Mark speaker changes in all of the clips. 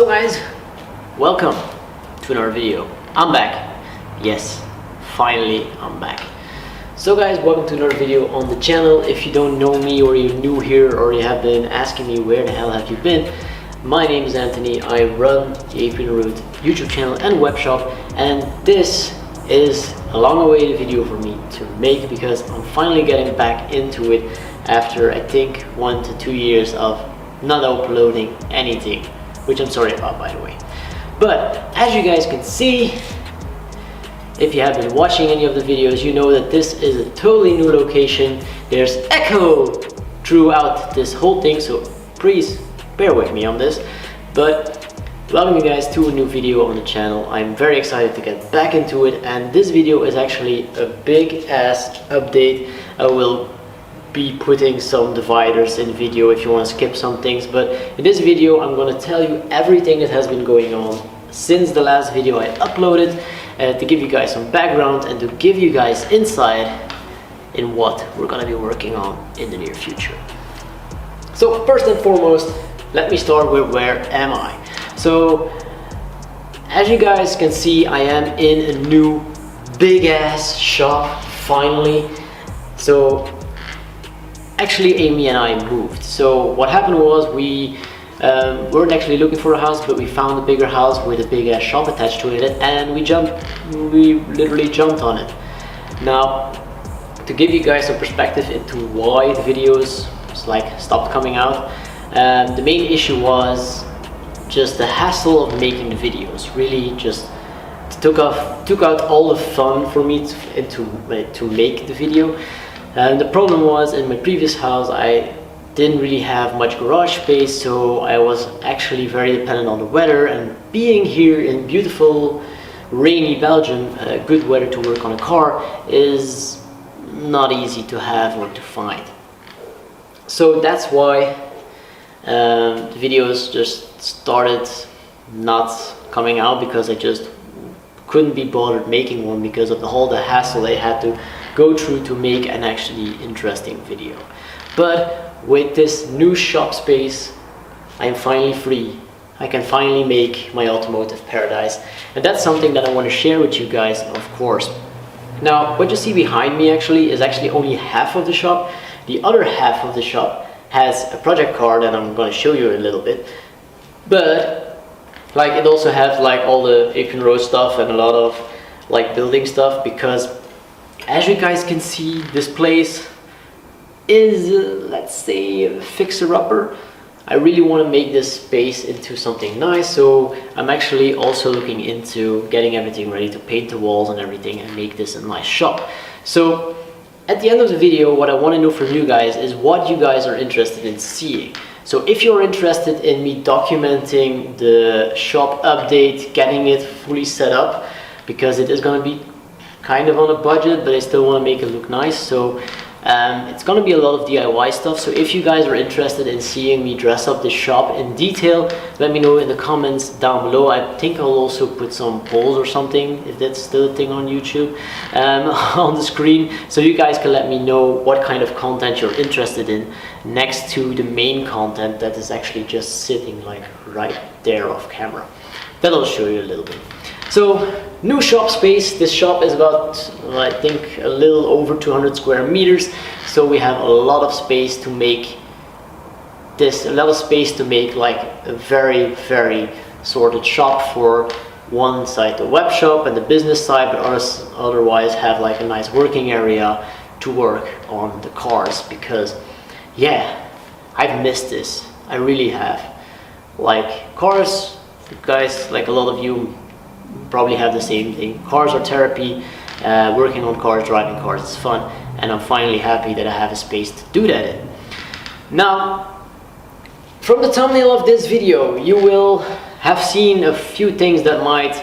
Speaker 1: So guys, welcome to another video. I'm back. Yes, finally I'm back. So guys, welcome to another video on the channel. If you don't know me, or you're new here, or you have been asking me where the hell have you been, my name is Anthony. I run the AVP YouTube channel and web shop, and this is a long awaited video for me to make because I'm finally getting back into it after I think 1 to 2 years of not uploading anything, which I'm sorry about, by the way. But as you guys can see, if you have been watching any of the videos, you know that this is a totally new location. There's echo throughout this whole thing, so please bear with me on this. But welcome you guys to a new video on the channel. I'm very excited to get back into it, and this video is actually a big ass update. I will be putting some dividers in the video if you want to skip some things, but in this video I'm going to tell you everything that has been going on since the last video I uploaded, to give you guys some background and to give you guys insight in what we're going to be working on in the near future. So first and foremost, let me start with where am I. So as you guys can see, I am in a new big ass shop finally. So actually Amy and I moved. So what happened was we weren't actually looking for a house, but we found a bigger house with a big ass shop attached to it, and we literally jumped on it. Now, to give you guys some perspective into why the videos stopped coming out, the main issue was just the hassle of making the videos. Really just took out all the fun for me to make the video. And the problem was, in my previous house I didn't really have much garage space, so I was actually very dependent on the weather, and being here in beautiful rainy Belgium, good weather to work on a car is not easy to have or to find. So that's why the videos just started not coming out, because I just couldn't be bothered making one because of all the hassle I had to go through to make an actually interesting video. But with this new shop space, I am finally free. I can finally make my automotive paradise, and that's something that I want to share with you guys, of course. Now, what you see behind me actually is actually only half of the shop. The other half of the shop has a project car that I'm going to show you in a little bit, but it also has all the apron road stuff and a lot of building stuff, because as you guys can see, this place is let's say a fixer-upper. I really want to make this space into something nice, so I'm actually also looking into getting everything ready to paint the walls and everything and make this a nice shop. So at the end of the video, what I want to know from you guys is what you guys are interested in seeing. So if you're interested in me documenting the shop update, getting it fully set up, because it is going to be kind of on a budget, but I still want to make it look nice, so it's going to be a lot of DIY stuff. So if you guys are interested in seeing me dress up the shop in detail, let me know in the comments down below. I think I'll also put some polls or something, if that's still a thing on YouTube, on the screen, so you guys can let me know what kind of content you're interested in next to the main content that is actually just sitting right there off camera. That I'll show you a little bit. So, new shop space. This shop is about, I think, a little over 200 square meters. So we have a lot of space to make this, a very, very sorted shop. For one side, the web shop and the business side, but otherwise have a nice working area to work on the cars, because yeah, I've missed this. I really have. Cars, guys, a lot of you probably have the same thing. Cars are therapy. Working on cars, driving cars is fun, and I'm finally happy that I have a space to do that in. Now, from the thumbnail of this video, you will have seen a few things that might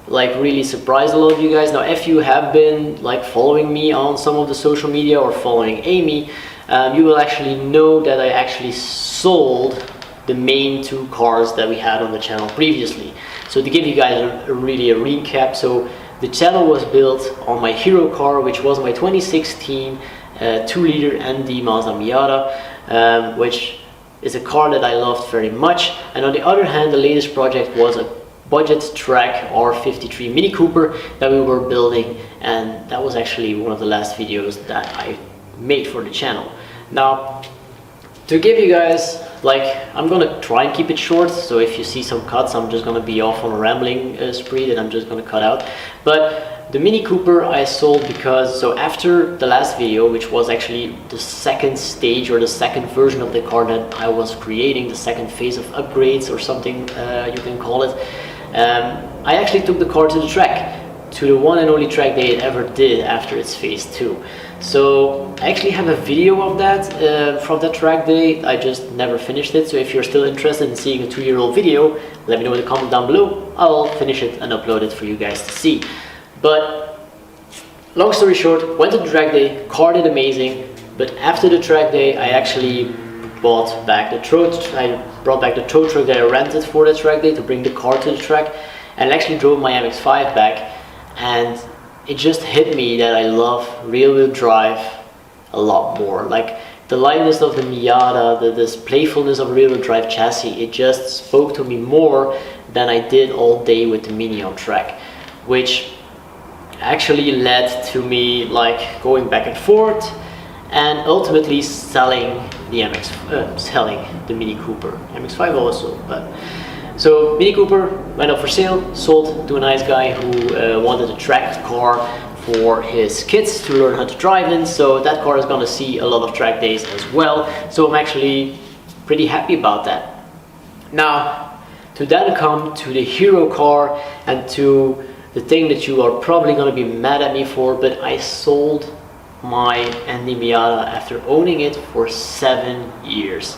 Speaker 1: really surprise a lot of you guys. Now, if you have been following me on some of the social media or following Amy, you will actually know that I actually sold the main 2 cars that we had on the channel previously. So to give you guys a recap, so the channel was built on my hero car, which was my 2016 2-liter ND Mazda Miata, which is a car that I loved very much. And on the other hand, the latest project was a budget track R53 Mini Cooper that we were building, and that was actually one of the last videos that I made for the channel. Now, to give you guys, like, I'm gonna try and keep it short, so if you see some cuts, I'm just gonna be off on a rambling spree that I'm just gonna cut out. But the Mini Cooper I sold because, so after the last video, which was actually the second stage or the second version of the car that I was creating, the second phase of upgrades or something you can call it, I actually took the car to the track, to the one and only track they ever did after its phase 2. So I actually have a video of that from that track day. I just never finished it, so if you're still interested in seeing a 2-year-old video, let me know in the comment down below. I'll finish it and upload it for you guys to see. But long story short, went to the track day, car did amazing, but after the track day I actually brought back the tow truck that I rented for the track day to bring the car to the track, and actually drove my MX-5 back, and it just hit me that I love rear-wheel drive a lot more. Like the lightness of the Miata, this playfulness of rear-wheel drive chassis, it just spoke to me more than I did all day with the Mini on track, which actually led to me like going back and forth and ultimately selling the selling the Mini Cooper, MX-5 also. But so Mini Cooper went up for sale, sold to a nice guy who wanted a track car for his kids to learn how to drive in. So that car is going to see a lot of track days as well. So I'm actually pretty happy about that. Now, to then come to the hero car and to the thing that you are probably going to be mad at me for, but I sold my Andy Miata after owning it for 7 years.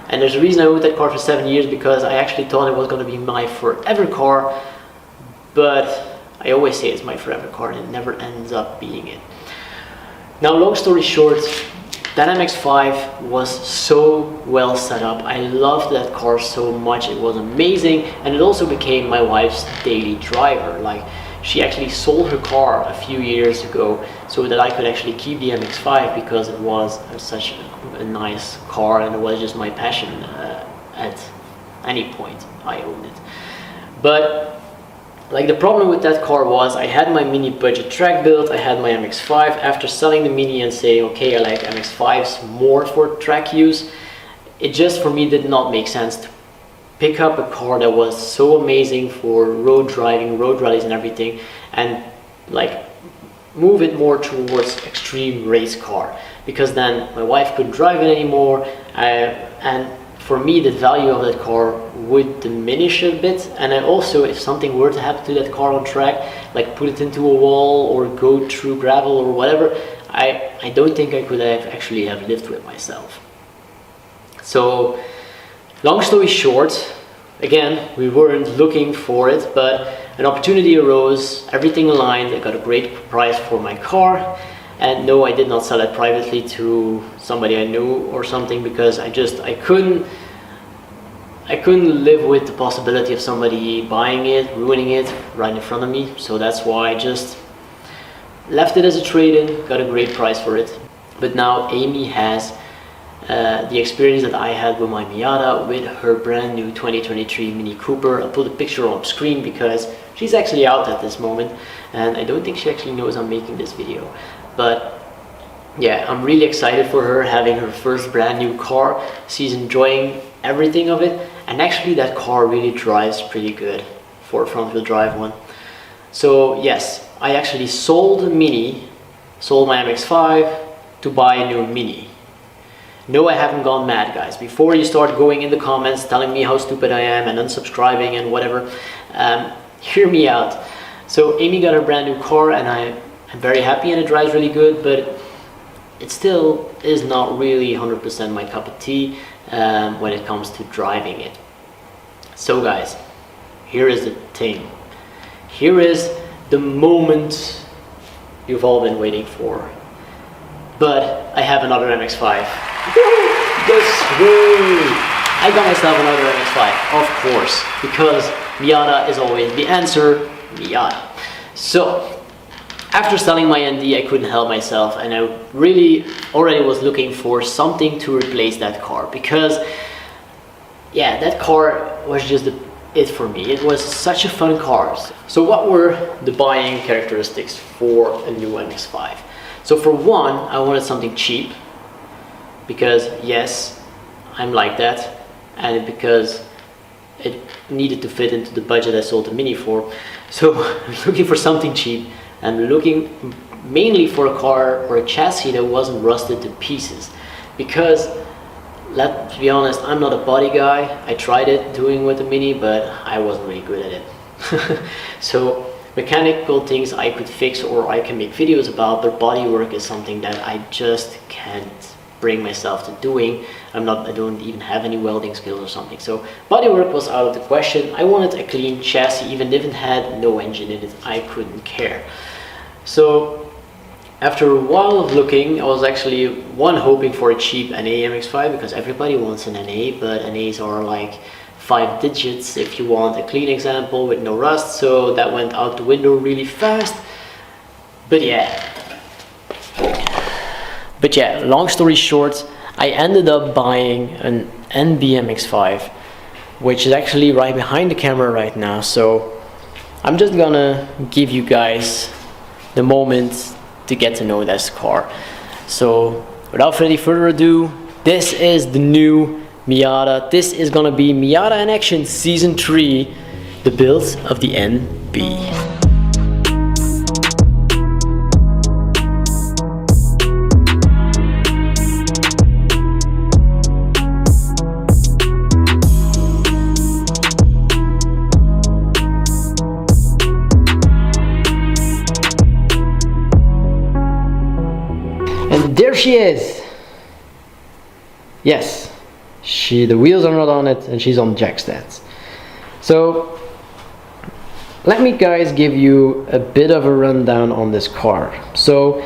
Speaker 1: And there's a reason I owned that car for 7 years, because I actually thought it was going to be my forever car, but I always say it's my forever car and it never ends up being it. Now, long story short, that MX-5 was so well set up. I loved that car so much, it was amazing, and it also became my wife's daily driver. Like, she actually sold her car a few years ago so that I could actually keep the MX-5 because it was such a nice car and it was just my passion at any point I owned it. But like, the problem with that car was I had my Mini budget track built, I had my MX-5. After selling the Mini and saying, okay, I like MX-5s more for track use, it just for me did not make sense to pick up a car that was so amazing for road driving, road rallies and everything, and like move it more towards extreme race car, because then my wife couldn't drive it anymore, and for me the value of that car would diminish a bit. And I also, if something were to happen to that car on track, like put it into a wall or go through gravel or whatever, I don't think I could have actually have lived with myself. So long story short, again, we weren't looking for it, but an opportunity arose, everything aligned, I got a great price for my car. And no, I did not sell it privately to somebody I knew or something, because I couldn't live with the possibility of somebody buying it, ruining it right in front of me. So that's why I just left it as a trade-in, got a great price for it. But now Amy has the experience that I had with my Miata with her brand new 2023 Mini Cooper. I'll put a picture on screen because she's actually out at this moment, and I don't think she actually knows I'm making this video. But yeah, I'm really excited for her having her first brand new car. She's enjoying everything of it, and actually that car really drives pretty good for a front wheel drive one. So yes, I actually sold my MX-5 to buy a new Mini. No, I haven't gone mad, guys. Before you start going in the comments telling me how stupid I am and unsubscribing and whatever, hear me out. So Amy got her brand new car, and I'm very happy and it drives really good, but it still is not really 100% my cup of tea when it comes to driving it. So guys, here is the thing. Here is the moment you've all been waiting for. But I have another MX-5. Yes, woo! I got myself another MX-5, of course, because Miata is always the answer, Miata. So, after selling my ND, I couldn't help myself, and I really already was looking for something to replace that car, because yeah, that car was just it for me. It was such a fun car. So what were the buying characteristics for a new MX-5? So for one, I wanted something cheap, because yes, I'm like that, and because it needed to fit into the budget I sold the Mini for. So I'm looking for something cheap. I'm looking mainly for a car or a chassis that wasn't rusted to pieces, because let's be honest, I'm not a body guy. I tried it doing with the Mini, but I wasn't really good at it. So mechanical things I could fix or I can make videos about, but body work is something that I just can't bring myself to doing. I don't even have any welding skills or something. So body work was out of the question. I wanted a clean chassis, even if it had no engine in it, I couldn't care. So after a while of looking, I was actually hoping for a cheap NA MX-5, because everybody wants an NA, but NAs are like 5 digits if you want a clean example with no rust. So that went out the window really fast. But yeah, long story short, I ended up buying an NB MX-5, which is actually right behind the camera right now. So I'm just gonna give you guys the moment to get to know this car. So without any further ado, this is the new Miata. This is gonna be Miata in Action Season 3, the build of the NB. And there she is. Yes, the wheels are not on it and she's on jack stands. So let me guys give you a bit of a rundown on this car. So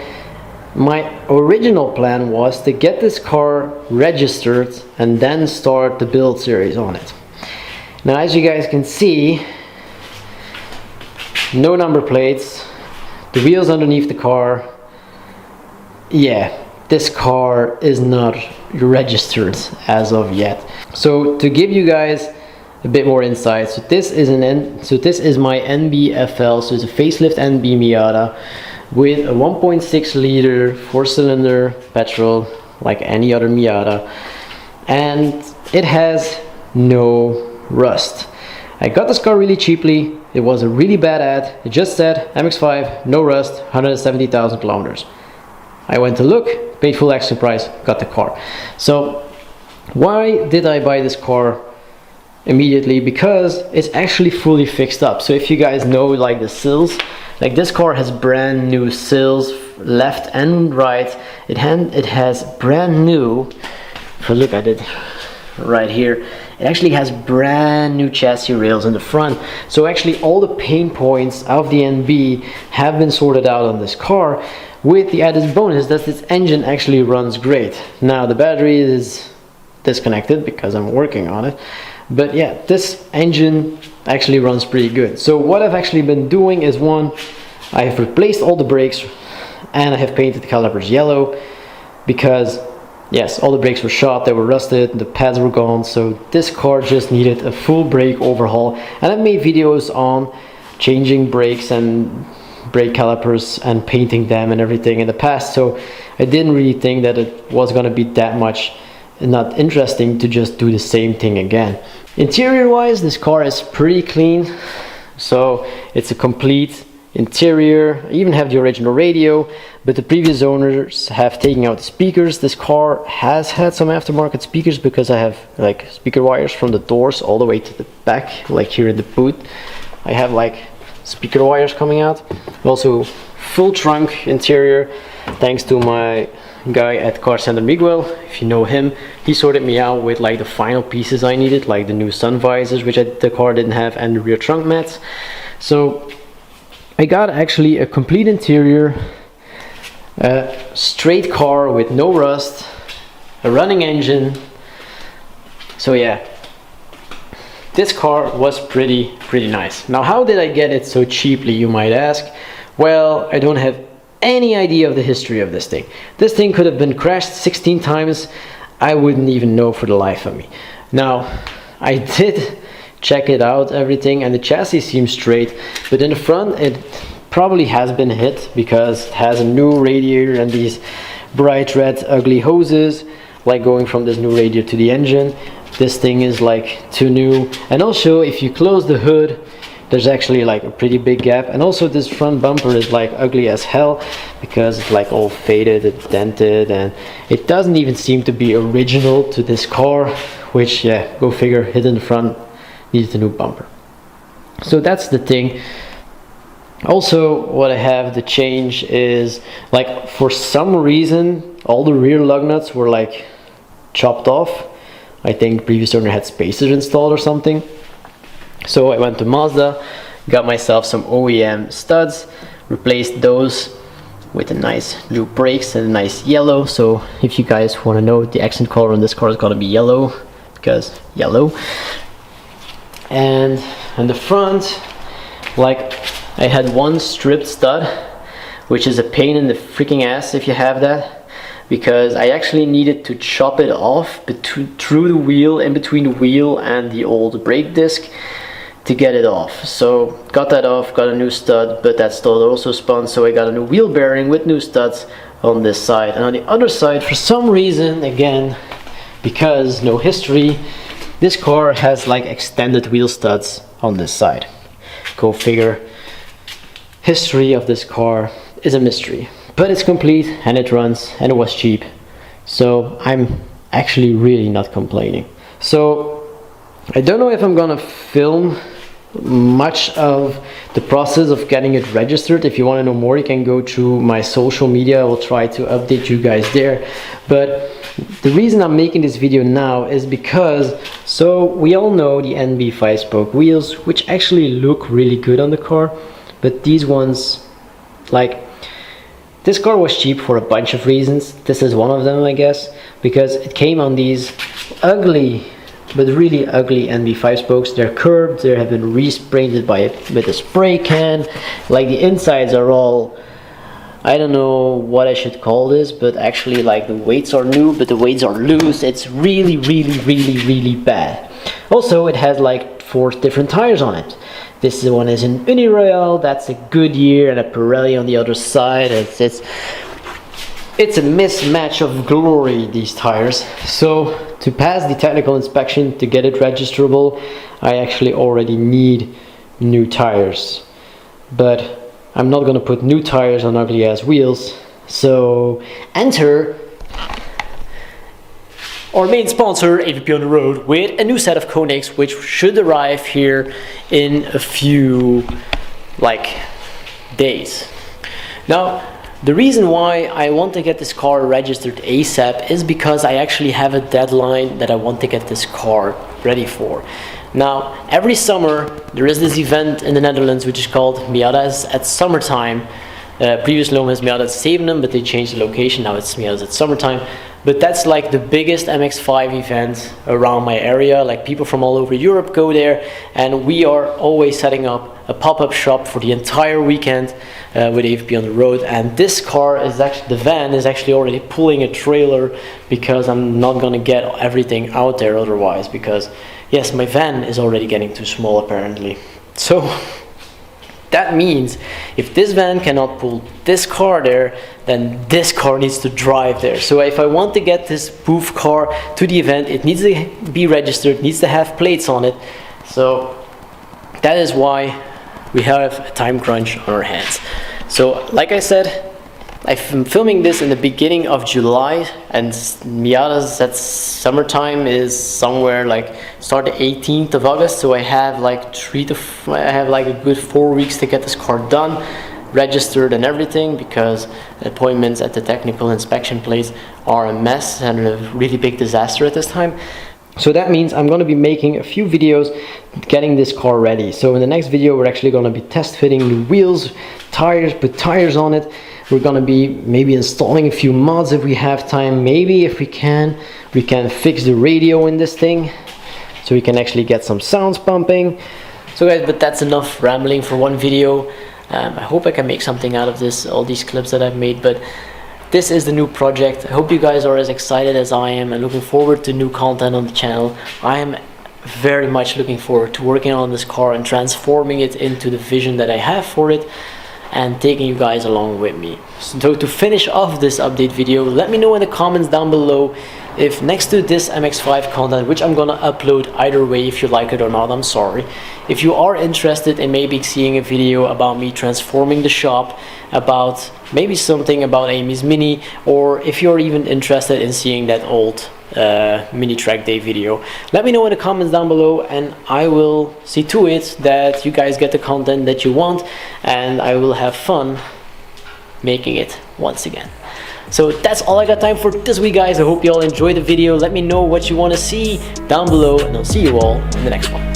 Speaker 1: my original plan was to get this car registered and then start the build series on it. Now as you guys can see, no number plates, the wheels underneath the car. Yeah, this car is not registered as of yet. So to give you guys a bit more insight, so this is my NBFL, so it's a facelift NB Miata with a 1.6 liter 4-cylinder petrol like any other Miata, and it has no rust. I got this car really cheaply. It was a really bad ad. It just said MX-5, no rust, 170,000 kilometers. I went to look, paid full extra price, got the car. So why did I buy this car immediately? Because it's actually fully fixed up. So if you guys know, like the sills, like this car has brand new sills left and right. It has brand new, if I look at it right here, it actually has brand new chassis rails in the front. So actually all the pain points of the NB have been sorted out on this car, with the added bonus that this engine actually runs great. Now the battery is disconnected because I'm working on it, but yeah, this engine actually runs pretty good. So what I've actually been doing is, one, I have replaced all the brakes and I have painted the calipers yellow, because yes, all the brakes were shot, they were rusted, the pads were gone, so this car just needed a full brake overhaul. And I've made videos on changing brakes and brake calipers and painting them and everything in the past, so I didn't really think that it was going to be that much not interesting to just do the same thing again. Interior wise, this car is pretty clean, so it's a complete interior. I even have the original radio, but the previous owners have taken out the speakers. This car has had some aftermarket speakers, because I have like speaker wires from the doors all the way to the back, like here in the boot. I have like speaker wires coming out. Also full trunk interior, thanks to my guy at Car Center Miguel. If you know him, he sorted me out with like the final pieces I needed, like the new sun visors, which the car didn't have, and the rear trunk mats. So I got actually a complete interior, a straight car with no rust, a running engine. So yeah, this car was pretty nice. Now, how did I get it so cheaply, you might ask? Well, I don't have any idea of the history of this thing. This thing could have been crashed 16 times. I wouldn't even know for the life of me. Now, I did check it out, everything, and the chassis seems straight, but in the front it probably has been hit because it has a new radiator and these bright red ugly hoses, like going from this new radiator to the engine. This thing is like too new, and also if you close the hood, there's actually like a pretty big gap, and also this front bumper is like ugly as hell because it's like all faded, it's dented, and it doesn't even seem to be original to this car, which, yeah, go figure, hit in the front, needs a new bumper. So that's the thing. Also, what I have to change is, like, for some reason all the rear lug nuts were like chopped off. I think previous owner had spacers installed or something. So I went to Mazda, got myself some OEM studs, replaced those with a nice blue brakes and a nice yellow. So if you guys want to know, the accent color on this car is gonna be yellow, because yellow. And in the front, like, I had one stripped stud, which is a pain in the freaking ass if you have that, because I actually needed to chop it off through the wheel, in between the wheel and the old brake disc, to get it off. So got that off, got a new stud, but that stud also spun, so I got a new wheel bearing with new studs on this side. And on the other side, for some reason, again, because no history, this car has like extended wheel studs on this side. Go figure. History of this car is a mystery, but it's complete and it runs and it was cheap, so I'm actually really not complaining. So I don't know if I'm gonna film much of the process of getting it registered. If you want to know more, you can go to my social media. I will try to update you guys there. But the reason I'm making this video now is because, so we all know the NB 5-spoke wheels, which actually look really good on the car, but these ones, like, this car was cheap for a bunch of reasons. This is one of them, I guess, because it came on these ugly, but really ugly NB 5-spokes. They're curved, they have been re-sprayed with a spray can. Like, the insides are all, I don't know what I should call this, but actually, like, the weights are new, but the weights are loose. It's really, really, really, really bad. Also, it has like 4 different tires on it. This one is an Uniroyal, that's a Goodyear, and a Pirelli on the other side. It's a mismatch of glory, these tires. So to pass the technical inspection, to get it registerable, I actually already need new tires. But I'm not gonna put new tires on ugly ass wheels. So enter our main sponsor, AVP on the road, with a new set of Koenigs, which should arrive here in a few days. Now, the reason why I want to get this car registered ASAP is because I actually have a deadline that I want to get this car ready for. Now, every summer there is this event in the Netherlands which is called Miadas at Summertime. Previously known as Miadas Zevenum, but they changed the location, now it's Miadas at Summertime. But that's like the biggest MX-5 event around my area. Like, people from all over Europe go there, and we are always setting up a pop-up shop for the entire weekend with AVP on the road. And this car is actually, the van is actually already pulling a trailer, because I'm not gonna get everything out there otherwise, because yes, my van is already getting too small apparently. So that means if this van cannot pull this car there, then this car needs to drive there. So if I want to get this booth car to the event, it needs to be registered, needs to have plates on it. So that is why we have a time crunch on our hands. So like I said, I'm filming this in the beginning of July, and Miadas at Summertime is somewhere like start the 18th of August. So I have like a good 4 weeks to get this car done, registered and everything, because appointments at the technical inspection place are a mess and a really big disaster at this time. So that means I'm going to be making a few videos getting this car ready. So in the next video we're actually going to be test fitting new wheels, tires, put tires on it. We're going to be maybe installing a few mods if we have time. Maybe if we can fix the radio in this thing, so we can actually get some sounds pumping. So guys, but that's enough rambling for one video. I hope I can make something out of this, all these clips that I've made, but this is the new project. I hope you guys are as excited as I am and looking forward to new content on the channel. I am very much looking forward to working on this car and transforming it into the vision that I have for it, and taking you guys along with me. So to finish off this update video, let me know in the comments down below if next to this MX-5 content, which I'm gonna upload either way if you like it or not, I'm sorry, if you are interested in maybe seeing a video about me transforming the shop, about maybe something about Amy's Mini, or if you're even interested in seeing that old mini track day video, let me know in the comments down below, and I will see to it that you guys get the content that you want, and I will have fun making it once again. So that's all I got time for this week, guys. I hope you all enjoyed the video. Let me know what you want to see down below, and I'll see you all in the next one.